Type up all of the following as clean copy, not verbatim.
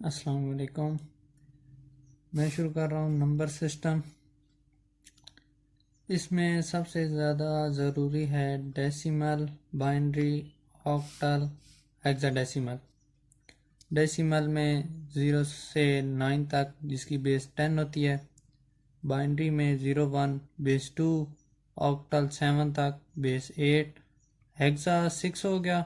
अस्सलाम वालेकुम। मैं शुरू कर रहा हूँ नंबर सिस्टम। इसमें सबसे ज़्यादा ज़रूरी है decimal, binary, octal, hexadecimal. Decimal में 0 से 9 तक जिसकी बेस 10 होती है, बाइनरी में 0 1 बेस 2, ऑक्टल 7 तक बेस 8, हेक्सा 6 हो गया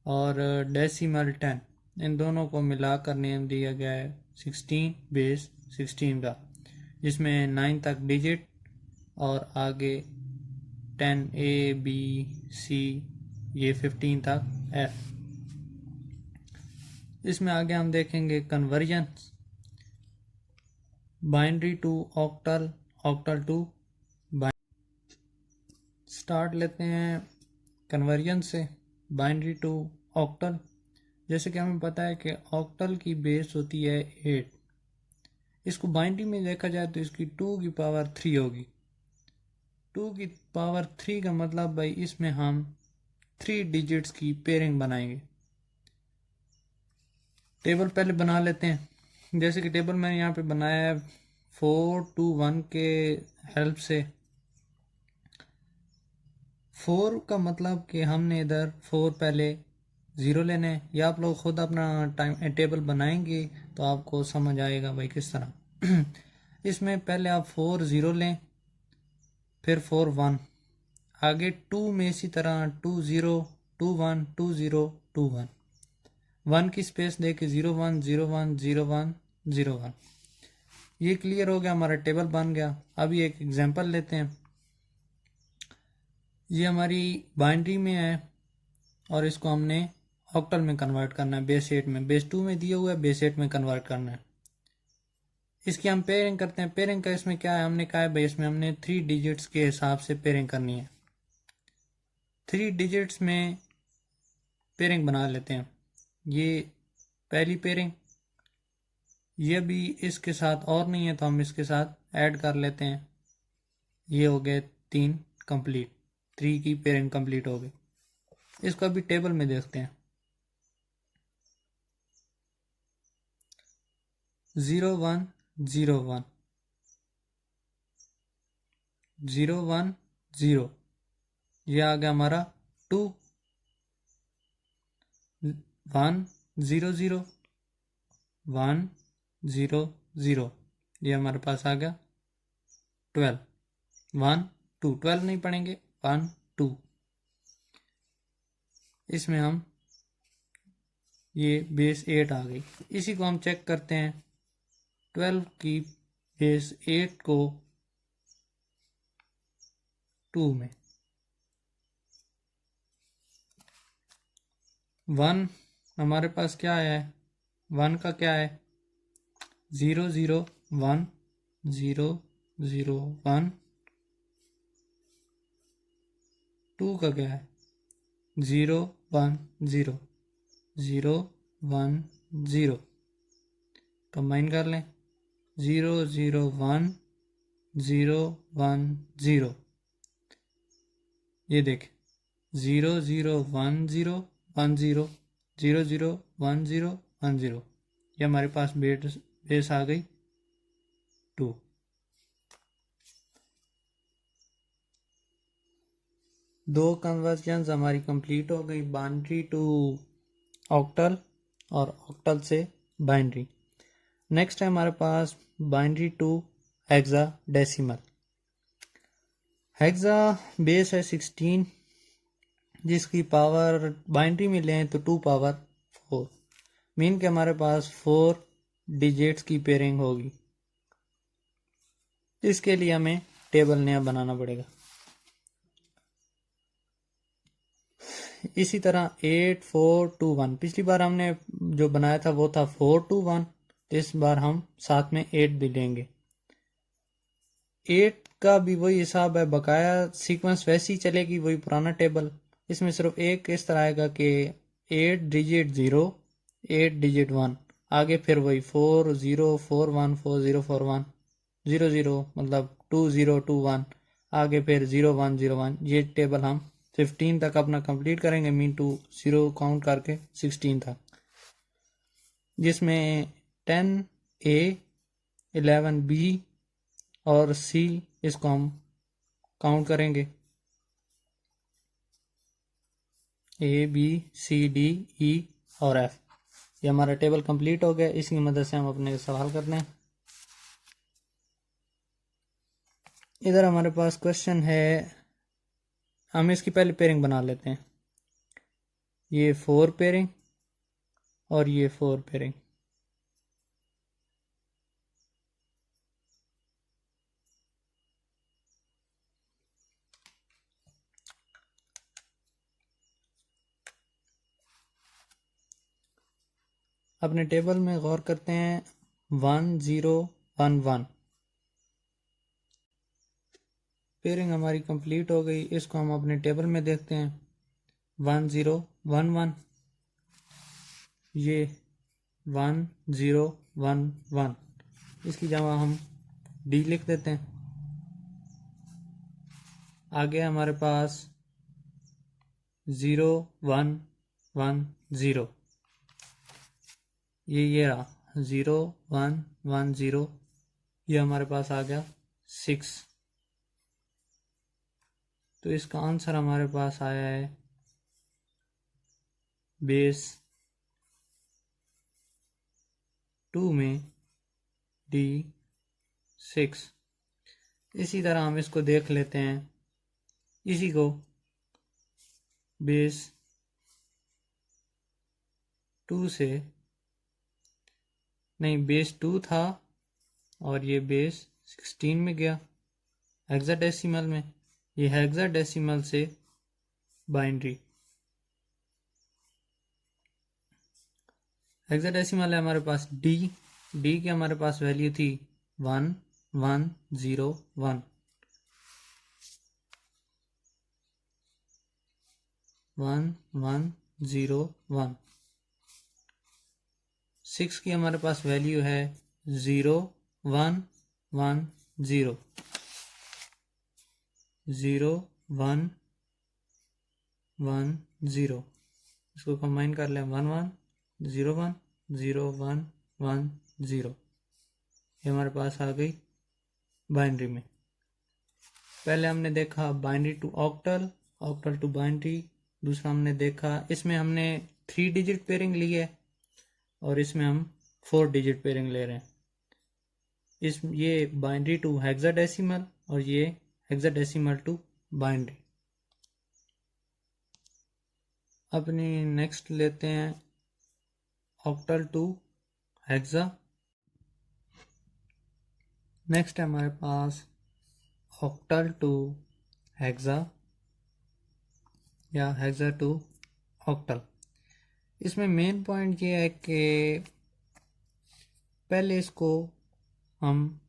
और डेसिमल 10। इन दोनों को मिलाकर नेम दिया गया है 16 बेस 16 का, जिसमें 9 तक डिजिट और आगे 10 ए बी सी ये 15 तक एफ। इसमें आगे हम देखेंगे conversion, binary to octal, octal to binary. Start लेते हैं कन्वर्जन से। बाइनरी टू ऑक्टल, जैसे कि हमें पता है कि ऑक्टल की बेस होती है 8। इसको बाइनरी में देखा जाए तो इसकी 2 की पावर 3 होगी। 2 की पावर 3 का मतलब भाई इसमें हम 3 डिजिट्स की पेयरिंग बनाएंगे। टेबल पहले बना लेते हैं। जैसे कि टेबल मैंने यहाँ पे बनाया है 4 2 1 के हेल्प से। 4 का मतलब कि हमने इधर 4 पहले 0 लेने हैं, या आप लोग खुद अपना टाइम टेबल बनाएंगे तो आपको समझ आएगा भाई किस तरह। इसमें पहले आप 4 0 लें, फिर 4 1, आगे 2 में इसी तरह 2 0 2 1 2 0 2 1, 1 की स्पेस दे के 0 1 0 1 0 1 0 1। ये क्लियर हो गया, हमारा टेबल बन गया। अभी एक एग्जांपल लेते हैं। ये हमारी बाइनरी में है और इसको हमने ऑक्टल में कन्वर्ट करना है, बेस 8 में। बेस 2 में दिया हुआ है, बेस 8 में कन्वर्ट करना है। इसकी हम पेयरिंग करते हैं। पेयरिंग का इसमें क्या है, हमने कहा है भाई इसमें हमने 3 डिजिट्स के हिसाब से पेयरिंग करनी है। 3 डिजिट्स में पेयरिंग बना लेते हैं। ये पहली पेयरिंग, ये भी इसके साथ और नहीं है तो हम इसके साथ ऐड कर लेते हैं। ये हो गए 3 कंप्लीट, 3 की पेयरिंग कंप्लीट हो गई। इसको अभी टेबल में देखते हैं। 0 1 0 1 0 1 0, ये आ गया हमारा 2 1 0 0 1 0 0, ये हमारे पास आ गया 12 1 2। 12 नहीं पढ़ेंगे, 1 2। इसमें हम ये बेस 8 आ गई। इसी को हम चेक करते हैं। 12 की बेस 8 को 2 में 1 हमारे पास क्या है, 1 का क्या है 0 0 1 0 0 1। 2 का क्या है 0 1 0 0 1 0। कंबाइन कर लें 0 0 1 0 1 0। ये देख 0 0 1 0 1 0 0 0 1 0 1 0, ये हमारे पास बेस आ गई 2। दो कन्वर्जन्स हमारी कंप्लीट हो गई, बाइनरी टू ऑक्टल और ऑक्टल से बाइनरी। नेक्स्ट है हमारे पास binary to hexadecimal. Hexa base है 16, जिसकी पावर बाइनरी में लें तो 2 पावर 4, मीन के हमारे पास 4 डिजिट्स की पेयरिंग होगी। इसके लिए हमें टेबल नया बनाना पड़ेगा। इसी तरह 8 4 2 1, पिछली बार हमने जो बनाया था वो था 4 2 1, इस बार हम साथ में 8 भी लेंगे। 8 का भी वही हिसाब है, बकाया सीक्वेंस वैसी चलेगी, वही पुराना टेबल। इसमें सिर्फ एक इस तरह आएगा कि 8 डिजिट 0 8 डिजिट 1, आगे फिर वही 4 0 4 1 4 0 4 1 0 0, मतलब 2 0 2 1, आगे फिर 0 1 0 1। ये टेबल हम 15 तक अपना कंप्लीट करेंगे, मीन टू 0 काउंट करके 16 तक। जिसमें 10A 11B और C इसको हम काउंट करेंगे। A B C D E और F। ये हमारा टेबल कंप्लीट हो गया। इसकी मदद से हम अपने सवाल करते हैं। इधर हमारे पास क्वेश्चन है, हम इसकी पहले पेयरिंग बना लेते हैं। ये 4 पेयरिंग और ये 4 पेयरिंग। अपने टेबल में गौर करते हैं। 1 0 1 1 पेयरिंग हमारी कंप्लीट हो गई। इसको हम अपने टेबल में देखते हैं। 1 0 1 1, ये 1 0 1 1, इसकी जगह हम D लिख देते हैं। आगे हमारे पास 0 1 1 0, ये रहा 0 1 1 0, ये हमारे पास आ गया 6। तो इसका आंसर हमारे पास आया है बेस 2 में D6। इसी तरह हम इसको देख लेते हैं। इसी को बेस 2 से, नहीं, बेस 2 था और ये बेस 16 में गया हेक्साडेसिमल में। ये हेक्साडेसिमल से बाइनरी। हेक्साडेसिमल है हमारे पास D की हमारे पास वैल्यू थी 1 1 0 1, 1 1 0 1। 6 की हमारे पास वैल्यू है 0 1 1 0, 0 1 1 0। इसको कंबाइन कर लें 1 1 0 1 0 1 1 0। ये हमारे पास आ गई बाइनरी में। पहले हमने देखा binary to octal, octal to binary. दूसरा हमने देखा, इसमें हमने 3 डिजिट पेयरिंग ली है और इसमें हम 4 डिजिट पेयरिंग ले रहे हैं। ये बाइनरी टू हेक्साडेसिमल और ये हेक्साडेसिमल टू बाइनरी। अपनी नेक्स्ट लेते हैं ऑक्टल टू हेक्सा। नेक्स्ट है हमारे पास ऑक्टल टू हेक्सा या हेक्सा टू ऑक्टल। इसमें मेन पॉइंट ये है कि पहले इसको हम,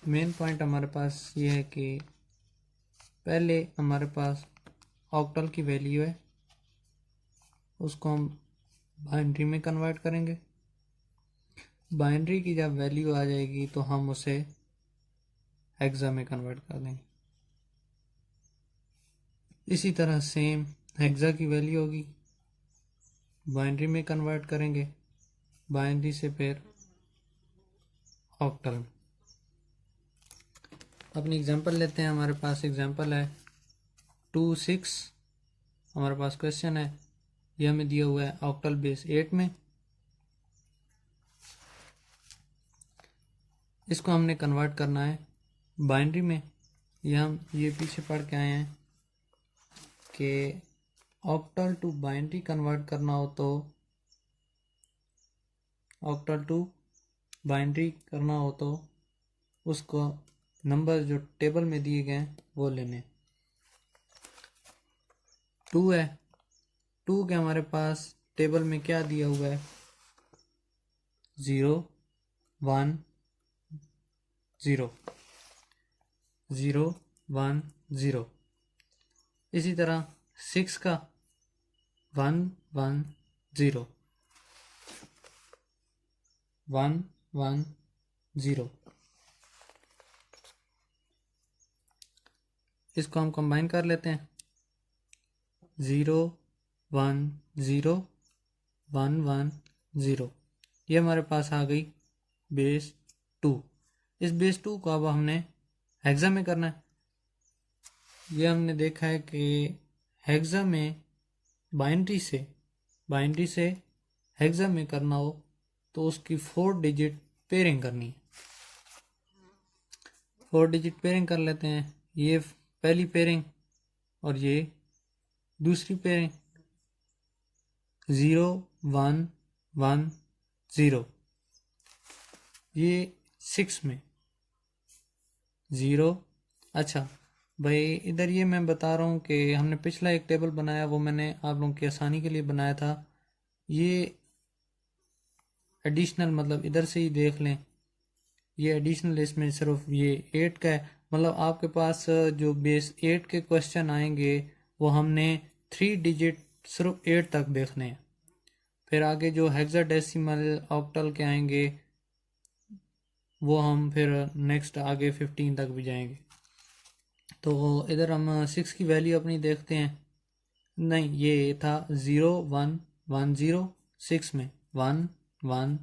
मेन पॉइंट हमारे पास ये है कि पहले हमारे पास ऑक्टल की वैल्यू है, उसको हम बाइनरी में कन्वर्ट करेंगे। बाइनरी की जब वैल्यू आ जाएगी तो हम उसे हेक्सा में कन्वर्ट कर देंगे। इसी तरह सेम हेक्सा की वैल्यू होगी, बाइनरी में कन्वर्ट करेंगे, बाइनरी से फिर ऑक्टल में। अपनी एग्जांपल लेते हैं। हमारे पास एग्जांपल है 2 6। हमारे पास क्वेश्चन है, यह हमें दिया हुआ है ऑक्टल बेस 8 में। इसको हमने कन्वर्ट करना है बाइनरी में। हम ये पीछे पढ़ के आए हैं कि ऑक्टल टू बाइनरी कन्वर्ट करना हो तो, ऑक्टल टू बाइनरी करना हो तो उसको नंबर जो टेबल में दिए गए हैं वो लेने। 2 है, 2 के हमारे पास टेबल में क्या दिया हुआ है, 0 1 0 0 1 0। इसी तरह 6 का 1 1 0 1 1 0। इसको हम कंबाइन कर लेते हैं। 0 1 0 1 1 0। ये हमारे पास आ गई बेस 2। इस बेस 2 को अब हमने हेक्सा में करना है। ये हमने देखा है कि हेक्सा में बाइनरी से हेक्सा में करना हो तो उसकी 4 डिजिट पेयरिंग करनी है। 4 डिजिट पेयरिंग कर लेते हैं। ये पहली पेयरिंग और ये दूसरी पेयरिंग 0 1 1 0। ये 6 में 0। अच्छा भाई, इधर ये मैं बता रहा हूँ कि हमने पिछला एक टेबल बनाया, वो मैंने आप लोगों की आसानी के लिए बनाया था। ये एडिशनल मतलब इधर से ही देख लें, ये एडिशनल इसमें सिर्फ ये 8 का है। मतलब आपके पास जो बेस 8 के क्वेश्चन आएंगे वो हमने 3 डिजिट सिर्फ 8 तक देखने हैं। फिर आगे जो हेक्साडेसिमल ऑक्टल के आएंगे वो हम फिर नेक्स्ट आगे 15 तक भी जाएंगे। तो इधर हम 6 की वैल्यू अपनी देखते हैं। नहीं, ये था 0 1 1 0। 6 में 1 1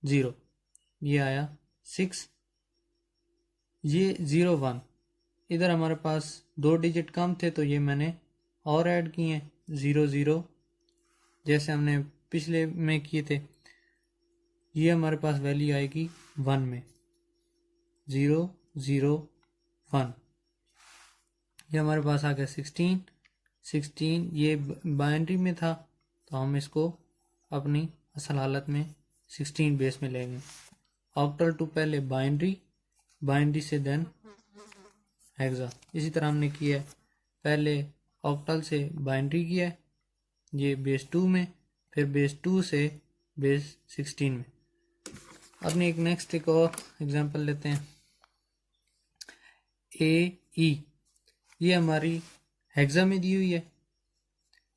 0, ये आया 6। ये 0 1, इधर हमारे पास 2 डिजिट कम थे तो ये मैंने और ऐड किए 0 0, जैसे हमने पिछले में किए थे। ये हमारे पास वैल्यू आएगी 1 में 0 0 1। ये हमारे पास आ गया 16। ये बाइनरी में था तो हम इसको अपनी असल हालत में 16 बेस में लेंगे। ऑक्टल टू पहले बाइनरी से देन हेक्सा। इसी तरह हमने किया है, पहले ऑक्टल से बाइनरी किया है ये बेस 2 में, फिर बेस 2 से बेस 16 में। अपनी एक और एग्जांपल लेते हैं। AE ये हमारी हेक्सा में दी हुई है।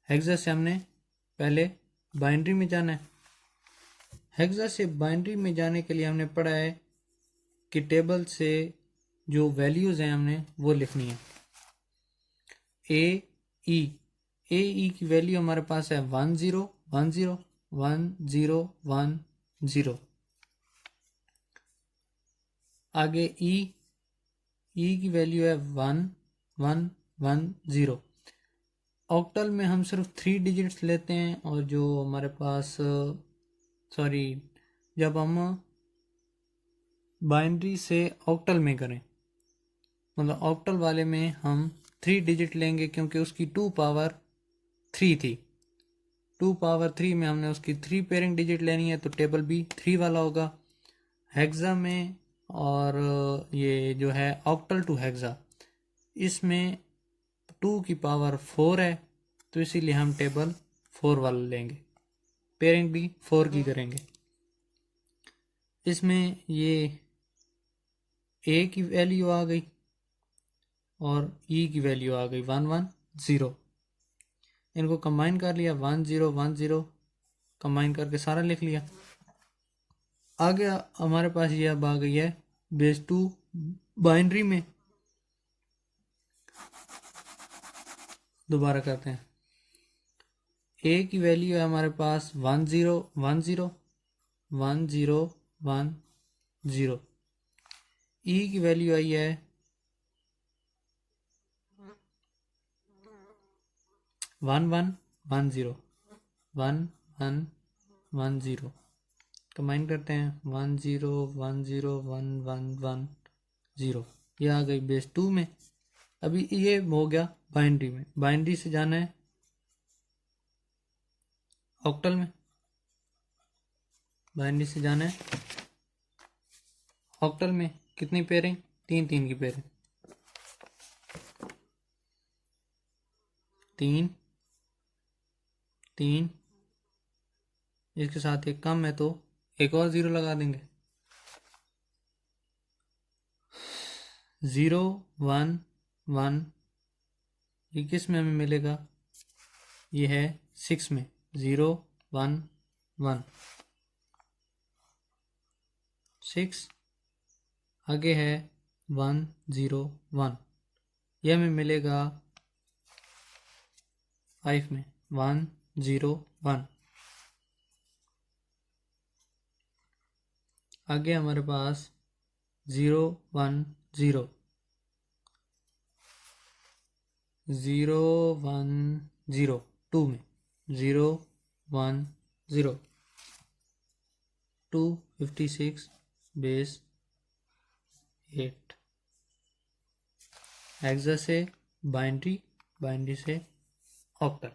हेक्सा से हमने पहले बाइनरी में जाना है। हेक्सा से बाइनरी में जाने के लिए हमने पढ़ा है कि टेबल से जो वैल्यूज़ हैं हमने वो लिखनी है। AE की वैल्यू हमारे पास है 1 0 1 0 1 0 1 0। आगे E की वैल्यू है 1 1 1 0। ऑक्टल में हम सिर्फ 3 डिजिट्स लेते हैं, और जो हमारे पास जब हम बाइनरी से ऑक्टल में करें, मतलब ऑक्टल वाले में हम 3 डिजिट लेंगे क्योंकि उसकी 2 पावर 3 थी। 2 पावर 3 में हमने उसकी 3 पेयरिंग डिजिट लेनी है तो टेबल भी 3 वाला होगा। हेक्सा में और ये जो है ऑक्टल टू हेक्सा, इसमें 2 की पावर 4 है तो इसीलिए हम टेबल 4 वाला लेंगे, पेयरिंग भी 4 की करेंगे। इसमें ये A की वैल्यू आ गई और E की वैल्यू आ गई 1 1 0। इनको कंबाइन कर लिया 1 0 1 0, कंबाइन करके सारा लिख लिया। आगे हमारे पास ये अब आ गई है बेस 2 बाइनरी में। दोबारा करते हैं। A की वैल्यू है हमारे पास 1 0 1 0 1 0 1 0। E की वैल्यू आई है 1 1 1 0 1 1 1 0। कंबाइन करते हैं 1 0 1 0 1 1 1 0। ये आ गई बेस 2 में। अभी ये हो गया बाइनरी में। बाइनरी से जाना है ऑक्टल में। बाइनरी से जाना है ऑक्टल में। कितनी पेयरिंग? 3 3 की पेयरिंग। 3 3, इसके साथ एक कम है तो एक और 0 लगा देंगे। 0 1 1, ये किस में हमें मिलेगा? ये है 6 में 0 1 1 6। आगे है 1 0 1, यह हमें मिलेगा 5 में 1 0 1। आगे हमारे पास 0 1 0 0 1 0 2 में 0 1 0 256 बेस 8 हेक्सा से बाइनरी, बाइनरी से ऑक्टल।